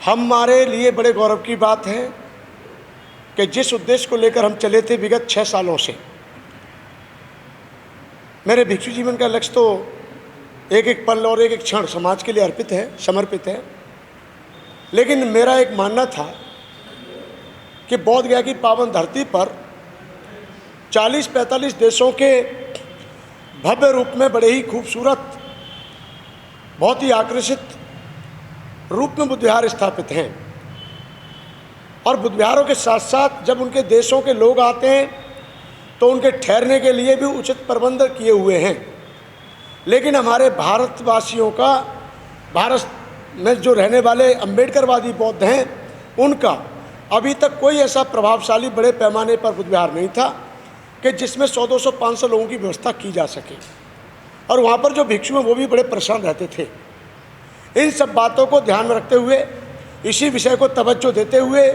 हमारे लिए बड़े गौरव की बात है कि जिस उद्देश्य को लेकर हम चले थे विगत 6 सालों से, मेरे भिक्षु जीवन का लक्ष्य तो एक एक पल और एक एक क्षण समाज के लिए अर्पित है, समर्पित है। लेकिन मेरा एक मानना था कि बोध गया की पावन धरती पर 40-45 देशों के भव्य रूप में बड़े ही खूबसूरत, बहुत ही आकर्षित रूप में बुद्ध विहार स्थापित हैं। और बुद्ध विहारों के साथ साथ जब उनके देशों के लोग आते हैं तो उनके ठहरने के लिए भी उचित प्रबंध किए हुए हैं। लेकिन हमारे भारतवासियों का, भारत में जो रहने वाले अम्बेडकरवादी बौद्ध हैं, उनका अभी तक कोई ऐसा प्रभावशाली बड़े पैमाने पर बुद्ध विहार नहीं था कि जिसमें 100-200-500 लोगों की व्यवस्था की जा सके। और वहाँ पर जो भिक्षु हैं वो भी बड़े परेशान रहते थे। इन सब बातों को ध्यान में रखते हुए, इसी विषय को तवज्जो देते हुए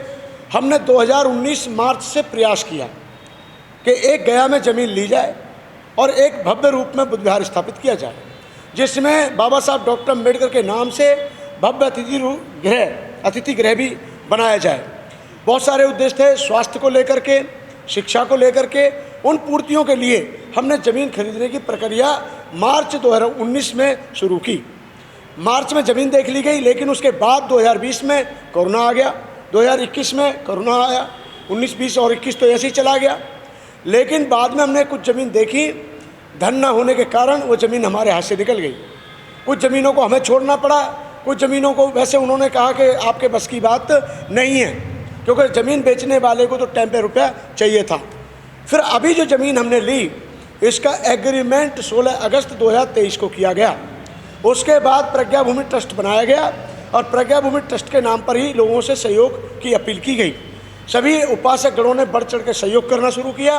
हमने 2019 मार्च से प्रयास किया कि एक गया में ज़मीन ली जाए और एक भव्य रूप में बुद्ध विहार स्थापित किया जाए, जिसमें बाबा साहब डॉक्टर अम्बेडकर के नाम से भव्य अतिथि गृह भी बनाया जाए। बहुत सारे उद्देश्य थे, स्वास्थ्य को लेकर के, शिक्षा को लेकर के। उन पूर्तियों के लिए हमने ज़मीन खरीदने की प्रक्रिया मार्च 2019 में शुरू की। मार्च में ज़मीन देख ली गई, लेकिन उसके बाद 2020 में कोरोना आ गया, 2021 में कोरोना आया, 19, 20 और 21 तो ऐसे ही चला गया। लेकिन बाद में हमने कुछ ज़मीन देखी, धन न होने के कारण वो ज़मीन हमारे हाथ से निकल गई। कुछ ज़मीनों को हमें छोड़ना पड़ा, कुछ ज़मीनों को वैसे उन्होंने कहा कि आपके बस की बात नहीं है, क्योंकि ज़मीन बेचने वाले को तो टाइम पे रुपया चाहिए था। फिर अभी जो ज़मीन हमने ली, इसका एग्रीमेंट 16 अगस्त 2023 को किया गया। उसके बाद प्रज्ञा भूमि ट्रस्ट बनाया गया और प्रज्ञा भूमि ट्रस्ट के नाम पर ही लोगों से सहयोग की अपील की गई। सभी उपासक गणों ने बढ़ चढ़ के सहयोग करना शुरू किया।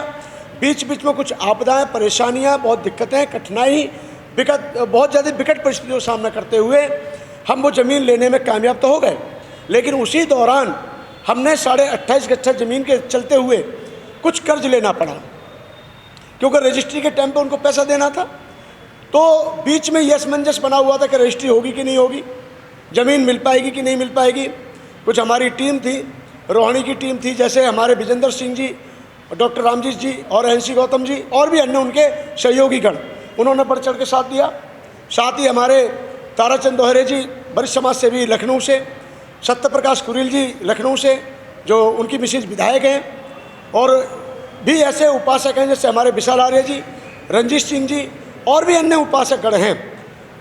बीच बीच में कुछ आपदाएं, परेशानियां, बहुत दिक्कतें, कठिनाई, बहुत ज़्यादा विकट परिस्थितियों का सामना करते हुए हम वो ज़मीन लेने में कामयाब तो हो गए। लेकिन उसी दौरान हमने 28.5 गट्ठा ज़मीन के चलते हुए कुछ कर्ज लेना पड़ा, क्योंकि रजिस्ट्री के टाइम पे उनको पैसा देना था। तो बीच में ये असमंजस बना हुआ था कि रजिस्ट्री होगी कि नहीं होगी, ज़मीन मिल पाएगी कि नहीं मिल पाएगी। कुछ हमारी टीम थी, रोहिणी की टीम थी, जैसे हमारे विजेंद्र सिंह जी, डॉक्टर रामजी जी और NC गौतम जी और भी अन्य उनके सहयोगी गण, उन्होंने बढ़ चढ़ के साथ दिया। साथ ही हमारे ताराचंद दोहरे जी, वरिष्ठ समाज सेवी लखनऊ से, सत्य प्रकाश कुरील जी लखनऊ से, जो उनकी मिसेज विधायक हैं, और भी ऐसे उपासक हैं जैसे हमारे विशाल आर्य जी, रंजीत सिंह जी और भी अन्य उपासक गण हैं।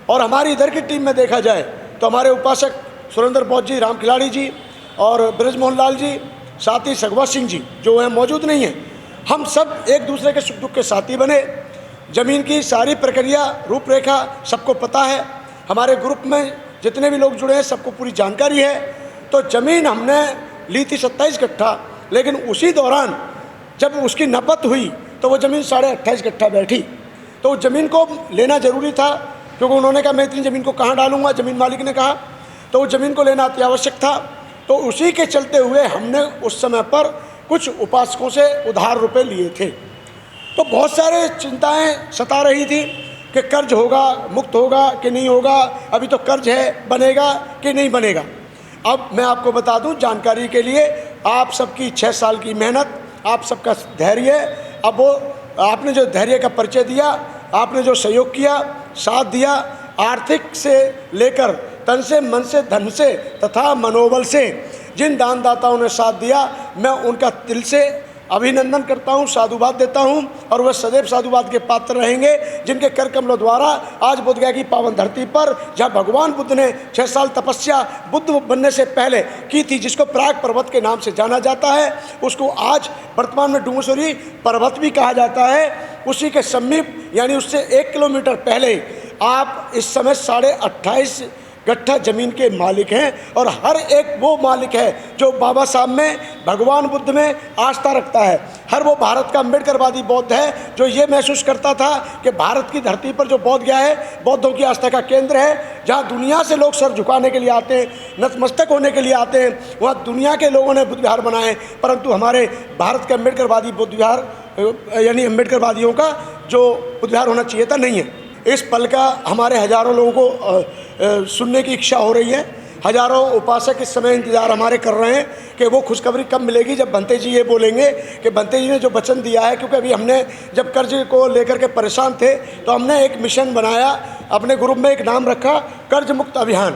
और हमारी इधर की टीम में देखा जाए तो हमारे उपासक सुरेंद्र बौद्ध जी, राम खिलाड़ी जी और ब्रजमोहन लाल जी, साथ ही सगवा सिंह जी जो हैं मौजूद नहीं हैं। हम सब एक दूसरे के सुख दुख के साथी बने। ज़मीन की सारी प्रक्रिया, रूपरेखा सबको पता है। हमारे ग्रुप में जितने भी लोग जुड़े हैं सबको पूरी जानकारी है। तो ज़मीन हमने ली थी 27 गट्ठा, लेकिन उसी दौरान जब उसकी नपत हुई तो वो ज़मीन 28.5 गट्ठा बैठी। तो उस ज़मीन को लेना ज़रूरी था, क्योंकि उन्होंने कहा मैं इतनी ज़मीन को कहाँ डालूंगा, ज़मीन मालिक ने कहा। तो उस ज़मीन को लेना अति आवश्यक था। तो उसी के चलते हुए हमने उस समय पर कुछ उपासकों से उधार रुपए लिए थे। तो बहुत सारे चिंताएं सता रही थी कि कर्ज होगा, मुक्त होगा कि नहीं होगा, अभी तो कर्ज है, बनेगा कि नहीं बनेगा। अब मैं आपको बता दूं जानकारी के लिए, आप सबकी 6 साल की मेहनत, आप सबका धैर्य, अब वो आपने जो धैर्य का परिचय दिया, आपने जो सहयोग किया, साथ दिया, आर्थिक से लेकर तन से, मन से, धन से तथा मनोबल से जिन दानदाताओं ने साथ दिया, मैं उनका दिल से अभिनंदन करता हूं, साधुवाद देता हूं। और वह सदैव साधुवाद के पात्र रहेंगे, जिनके कर कमलों द्वारा आज बोध गया की पावन धरती पर, जहां भगवान बुद्ध ने 6 साल तपस्या बुद्ध बनने से पहले की थी, जिसको प्राग पर्वत के नाम से जाना जाता है, उसको आज वर्तमान में डूंगरसोरी पर्वत भी कहा जाता है। उसी के समीप, यानी उससे 1 किलोमीटर पहले आप इस समय 28.5 गट्ठा ज़मीन के मालिक हैं। और हर एक वो मालिक है जो बाबा साहब में, भगवान बुद्ध में आस्था रखता है। हर वो भारत का अम्बेडकरवादी बौद्ध है जो ये महसूस करता था कि भारत की धरती पर जो बोध गया है, बौद्धों की आस्था का केंद्र है, जहाँ दुनिया से लोग सर झुकाने के लिए आते हैं, नतमस्तक होने के लिए आते हैं। वहाँ दुनिया के लोगों ने बुद्ध विहार बनाए, परंतु हमारे भारत के अम्बेडकरवादी बुद्ध विहार, यानी अम्बेडकरवादियों का जो बुद्ध विहार होना चाहिए था, नहीं है। इस पल का हमारे हजारों लोगों को सुनने की इच्छा हो रही है। हजारों उपासक इस समय इंतजार हमारे कर रहे हैं कि वो खुशखबरी कब मिलेगी, जब बंते जी ये बोलेंगे कि बंते जी ने जो वचन दिया है। क्योंकि अभी हमने जब कर्ज को लेकर के परेशान थे तो हमने एक मिशन बनाया, अपने ग्रुप में एक नाम रखा कर्ज मुक्त अभियान।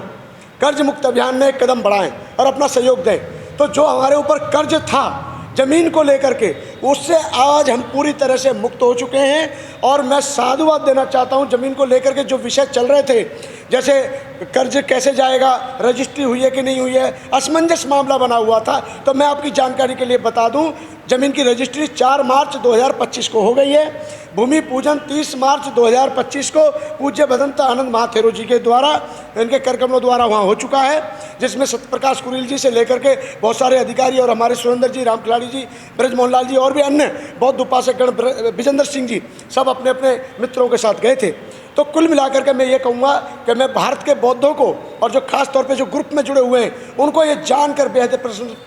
कर्ज मुक्त अभियान में एक कदम बढ़ाएं और अपना सहयोग दें। तो जो हमारे ऊपर कर्ज था ज़मीन को लेकर के, उससे आज हम पूरी तरह से मुक्त हो चुके हैं। और मैं साधुवाद देना चाहता हूं, ज़मीन को लेकर के जो विषय चल रहे थे, जैसे कर्ज कैसे जाएगा, रजिस्ट्री हुई है कि नहीं हुई है, असमंजस मामला बना हुआ था। तो मैं आपकी जानकारी के लिए बता दूं, ज़मीन की रजिस्ट्री 4 मार्च 2025 को हो गई है। भूमि पूजन 30 मार्च 2025 को पूज्य भदंत आनंद महाथेरो जी के द्वारा, इनके करकमलों द्वारा वहाँ हो चुका है, जिसमें सत्यप्रकाश कुरील जी से लेकर के बहुत सारे अधिकारी और हमारे सुरेंद्र जी, राम खिलाड़ी जी, ब्रजमोहन लाल जी और भी अन्य बौद्ध उपासक गण, विजेंद्र सिंह जी, सब अपने अपने मित्रों के साथ गए थे। तो कुल मिलाकर के मैं ये कहूँगा कि मैं भारत के बौद्धों को और जो खास तौर पे जो ग्रुप में जुड़े हुए हैं उनको ये जानकर बेहद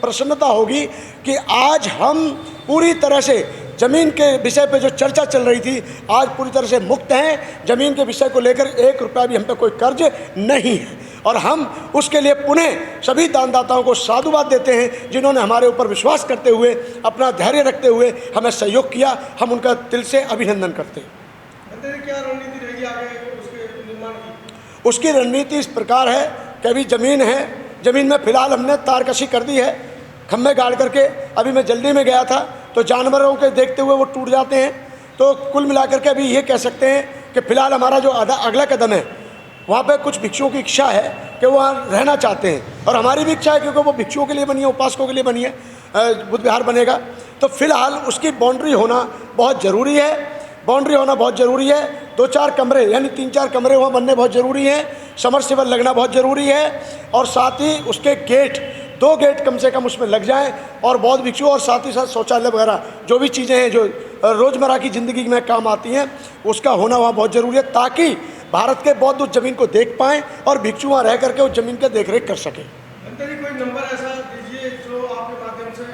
प्रसन्नता होगी कि आज हम पूरी तरह से ज़मीन के विषय पे जो चर्चा चल रही थी, आज पूरी तरह से मुक्त हैं। ज़मीन के विषय को लेकर 1 रुपया भी हम पे कोई कर्ज नहीं है। और हम उसके लिए पुनः सभी दानदाताओं को साधुवाद देते हैं जिन्होंने हमारे ऊपर विश्वास करते हुए, अपना धैर्य रखते हुए हमें सहयोग किया। हम उनका दिल से अभिनंदन करते हैं। क्या रणनीति रहेगी आगे उसके निर्माण की? उसकी रणनीति इस प्रकार है कि अभी ज़मीन है, ज़मीन में फ़िलहाल हमने तारकशी कर दी है, खम्भे गाड़ करके। अभी मैं जल्दी में गया था तो जानवरों के देखते हुए वो टूट जाते हैं। तो कुल मिलाकर के अभी ये कह सकते हैं कि फ़िलहाल हमारा जो अगला कदम है, वहाँ पे कुछ भिक्षुओं की इच्छा है कि वो वहाँ रहना चाहते हैं, और हमारी भी इच्छा है क्योंकि वो भिक्षुओं के लिए बनी है, उपासकों के लिए बनी है, बुद्ध विहार बनेगा। तो फिलहाल उसकी बाउंड्री होना बहुत ज़रूरी है। बाउंड्री होना बहुत ज़रूरी है। 2-4 कमरे यानी 3-4 कमरे वहाँ बनने बहुत ज़रूरी हैं। समरसेबल लगना बहुत ज़रूरी है। और साथ ही उसके गेट, 2 गेट कम से कम उसमें लग जाएं। और बौद्ध भिक्षु और साथ ही साथ शौचालय वगैरह जो भी चीज़ें हैं जो रोज़मर्रा की ज़िंदगी में काम आती हैं, उसका होना वहाँ बहुत ज़रूरी है, ताकि भारत के बौद्ध उस ज़मीन को देख पाएँ और भिक्षु वहाँ रह करके उस ज़मीन का देख रेख कर सकें। कोई नंबर ऐसा दीजिए जो आपके माध्यम से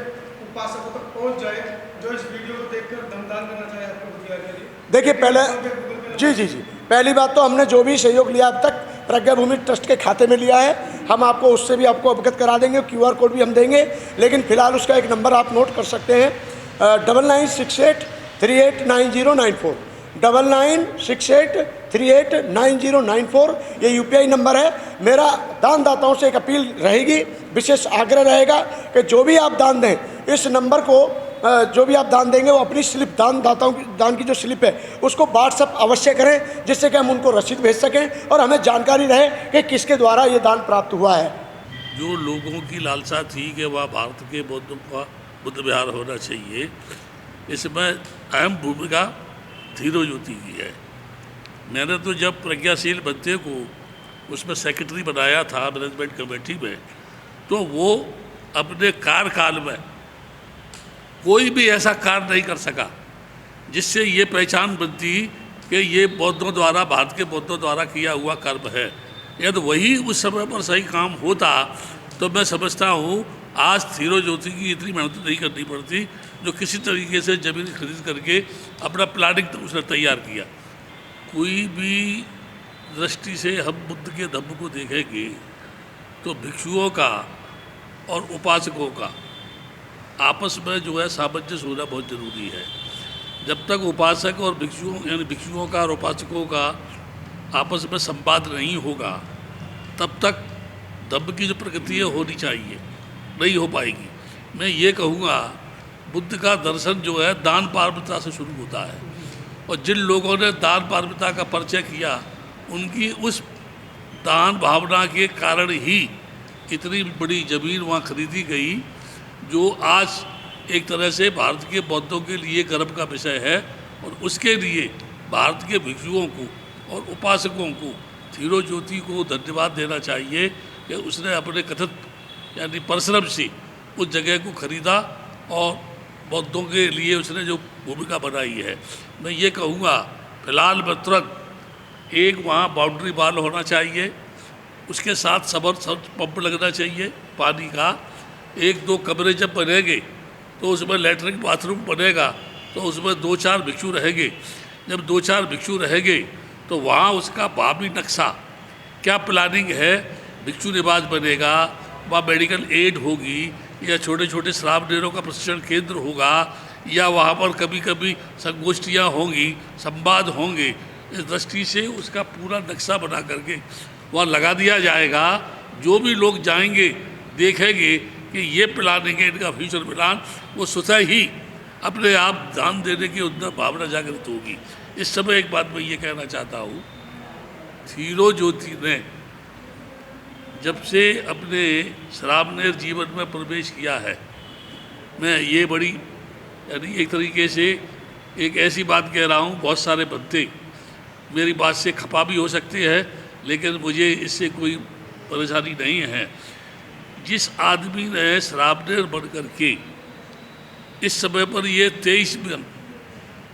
उपासकों तक पहुँच जाए, जो इस वीडियो को देखकर धमदान देना चाहे आपको बुद्ध विहार के लिए। देखिए पहले जी पहली बात तो हमने जो भी सहयोग लिया अब तक प्रज्ञा भूमि ट्रस्ट के खाते में लिया है। हम आपको उससे भी आपको अवगत करा देंगे, QR कोड भी हम देंगे। लेकिन फिलहाल उसका एक नंबर आप नोट कर सकते हैं, 9968389094, 9968389094। ये UPI नंबर है। मेरा दानदाताओं से एक अपील रहेगी, विशेष आग्रह रहेगा कि जो भी आप दान दें, इस नंबर को जो भी आप दान देंगे वो अपनी स्लिप, दानदाताओं की दान की जो स्लिप है उसको व्हाट्सअप अवश्य करें, जिससे कि हम उनको रसीद भेज सकें और हमें जानकारी रहे कि किसके द्वारा ये दान प्राप्त हुआ है। जो लोगों की लालसा थी कि वह भारत के बौद्धों का बुद्ध विहार होना चाहिए, इसमें अहम भूमिका धीरो ज्योति की है। मैंने तो जब प्रज्ञाशील बंते को उसमें सेक्रेटरी बनाया था मैनेजमेंट कमेटी में, तो वो अपने कार्यकाल में कोई भी ऐसा कार्य नहीं कर सका जिससे ये पहचान बनती कि ये बौद्धों द्वारा, भारत के बौद्धों द्वारा किया हुआ कर्म है। यदि वही उस समय पर सही काम होता तो मैं समझता हूँ आज धीरो ज्योति की इतनी मेहनत नहीं करनी पड़ती, जो किसी तरीके से ज़मीन खरीद करके अपना प्लानिंग तो उसने तैयार किया। कोई भी दृष्टि से हम बुद्ध के धम्म को देखेंगे तो भिक्षुओं का और उपासकों का आपस में जो है सामंजस्य होना बहुत ज़रूरी है। जब तक उपासक और भिक्षुओं यानी भिक्षुओं का और उपासकों का आपस में संवाद नहीं होगा, तब तक धम्म की जो प्रगति है होनी चाहिए, नहीं हो पाएगी। मैं ये कहूँगा बुद्ध का दर्शन जो है दान पारमिता से शुरू होता है, और जिन लोगों ने दान पारमिता का परिचय किया उनकी उस दान भावना के कारण ही इतनी बड़ी ज़मीन वहाँ खरीदी गई, जो आज एक तरह से भारत के बौद्धों के लिए गर्व का विषय है। और उसके लिए भारत के भिक्षुओं को और उपासकों को, धीरो ज्योति को धन्यवाद देना चाहिए कि उसने अपने कथित यानी परिश्रम से उस जगह को खरीदा और बौद्धों के लिए उसने जो भूमिका बनाई है। मैं ये कहूँगा फिलहाल में तुरंत एक वहाँ बाउंड्री वाल होना चाहिए, उसके साथ समर पंप लगना चाहिए पानी का। 1-2 कमरे जब बनेंगे तो उसमें लैट्रिन बाथरूम बनेगा, तो उसमें 2-4 भिक्षु रहेंगे। जब 2-4 भिक्षु रहेंगे तो वहाँ उसका भावी नक्शा क्या प्लानिंग है भिक्षु निवास बनेगा, वहाँ मेडिकल एड होगी, या छोटे छोटे शराब डेरों का प्रशिक्षण केंद्र होगा, या वहाँ पर कभी कभी संगोष्ठियाँ होंगी, संवाद होंगे। इस दृष्टि से उसका पूरा नक्शा बना करके वहाँ लगा दिया जाएगा। जो भी लोग जाएंगे देखेंगे कि ये प्लानिंग है, इनका फ्यूचर प्लान, वो स्वतः ही अपने आप दान देने की उनमें भावना जागृत होगी। इस समय एक बात मैं ये कहना चाहता हूँ, धीरो ज्योति ने जब से अपने श्रावणेर जीवन में प्रवेश किया है, मैं ये बड़ी यानी एक तरीके से एक ऐसी बात कह रहा हूँ, बहुत सारे बंदे मेरी बात से खपा भी हो सकते हैं, लेकिन मुझे इससे कोई परेशानी नहीं है। जिस आदमी ने श्रावणेर बन करके इस समय पर ये 23वां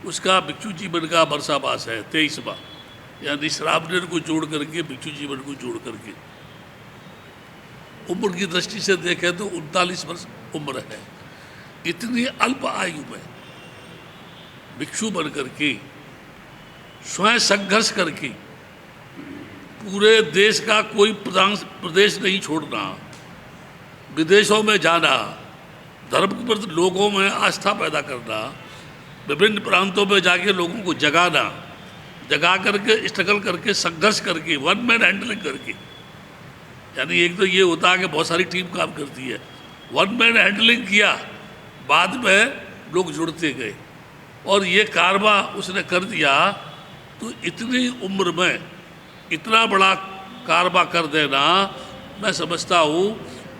उसका भिक्षु जीवन का वर्षावास है, 23वां, यानी श्रावणेर को जोड़ करके भिक्षु जीवन को जोड़ करके उम्र की दृष्टि से देखें तो 39 वर्ष उम्र है। इतनी अल्प आयु में भिक्षु बन करके स्वयं संघर्ष करके पूरे देश का कोई प्रदेश नहीं छोड़ना, विदेशों में जाना, धर्म के प्रति लोगों में आस्था पैदा करना, विभिन्न प्रांतों में जाके लोगों को जगा करके स्ट्रगल करके संघर्ष करके वन मैन हैंडलिंग करके, यानी एक तो ये होता है कि बहुत सारी टीम काम करती है, वन मैन हैंडलिंग किया, बाद में लोग जुड़ते गए और ये कारवा उसने कर दिया। तो इतनी उम्र में इतना बड़ा कारवा कर देना, मैं समझता हूँ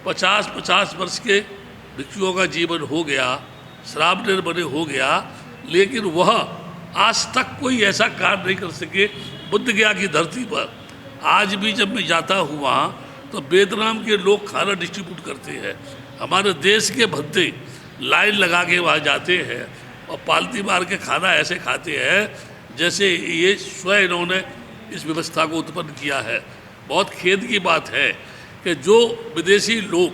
50 वर्ष के भिक्षुओं का जीवन हो गया, श्रावणेर बने हो गया, लेकिन वह आज तक कोई ऐसा कार्य नहीं कर सके बुद्ध गया की धरती पर। आज भी जब मैं जाता हूँ वहाँ तो वियतनाम के लोग खाना डिस्ट्रीब्यूट करते हैं, हमारे देश के भद्दे लाइन लगा के वहाँ जाते हैं और पालती मार के खाना ऐसे खाते हैं जैसे ये स्वयं इन्होंने इस व्यवस्था को उत्पन्न किया है। बहुत खेद की बात है कि जो विदेशी लोग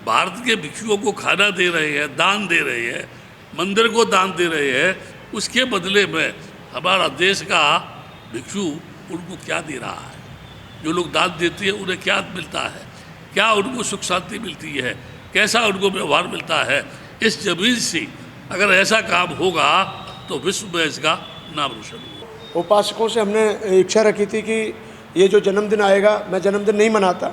भारत के भिक्षुओं को खाना दे रहे हैं, दान दे रहे हैं, मंदिर को दान दे रहे हैं, उसके बदले में हमारा देश का भिक्षु उनको क्या दे रहा है? जो लोग दान देते हैं उन्हें क्या मिलता है? क्या उनको सुख शांति मिलती है? कैसा उनको व्यवहार मिलता है? इस जमीन से अगर ऐसा काम होगा तो विश्व में इसका नाम रोशन होगा। उपासकों से हमने इच्छा रखी थी कि ये जो जन्मदिन आएगा, मैं जन्मदिन नहीं मनाता,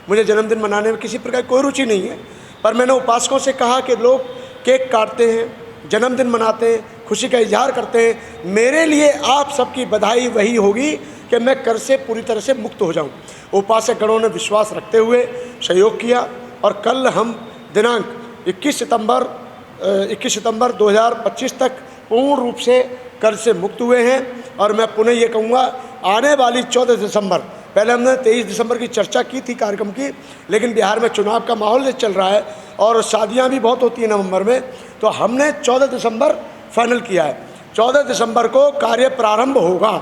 मुझे जन्मदिन मनाने में किसी प्रकार कोई रुचि नहीं है, पर मैंने उपासकों से कहा कि लोग केक काटते हैं, जन्मदिन मनाते हैं, खुशी का इजहार करते हैं, मेरे लिए आप सबकी बधाई वही होगी कि मैं कर से पूरी तरह से मुक्त हो जाऊं। उपासक गणों ने विश्वास रखते हुए सहयोग किया और कल हम दिनांक 21 सितंबर 2025 तक पूर्ण रूप से कर्ज से मुक्त हुए हैं। और मैं पुनः ये कहूँगा, आने वाली 14 दिसंबर, पहले हमने 23 दिसंबर की चर्चा की थी कार्यक्रम की, लेकिन बिहार में चुनाव का माहौल चल रहा है और शादियां भी बहुत होती हैं नवंबर में, तो हमने 14 दिसंबर फाइनल किया है। 14 दिसंबर को कार्य प्रारंभ होगा,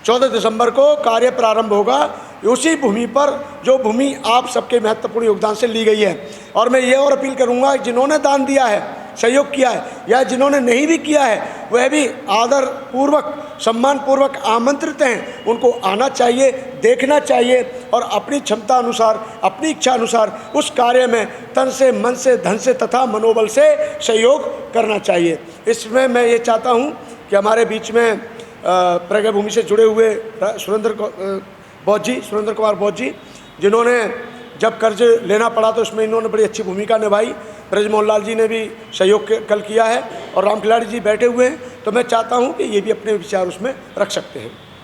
14 दिसंबर को कार्य प्रारंभ होगा उसी भूमि पर जो भूमि आप सबके महत्वपूर्ण योगदान से ली गई है। और मैं ये और अपील करूंगा, जिन्होंने दान दिया है, सहयोग किया है, या जिन्होंने नहीं भी किया है, वह भी आदर पूर्वक सम्मान पूर्वक आमंत्रित हैं, उनको आना चाहिए, देखना चाहिए और अपनी क्षमता अनुसार, अपनी इच्छा अनुसार उस कार्य में तन से, मन से, धन से तथा मनोबल से सहयोग करना चाहिए। इसमें मैं ये चाहता हूँ कि हमारे बीच में प्रज्ञा भूमि से जुड़े हुए सुरेंद्र कुमार बौद्ध जी, जिन्होंने जब कर्ज लेना पड़ा तो उसमें इन्होंने बड़ी अच्छी भूमिका निभाई, ब्रजमोहन लाल जी ने भी सहयोग कल किया है और राम खिलाड़ी जी बैठे हुए हैं, तो मैं चाहता हूं कि ये भी अपने विचार उसमें रख सकते हैं।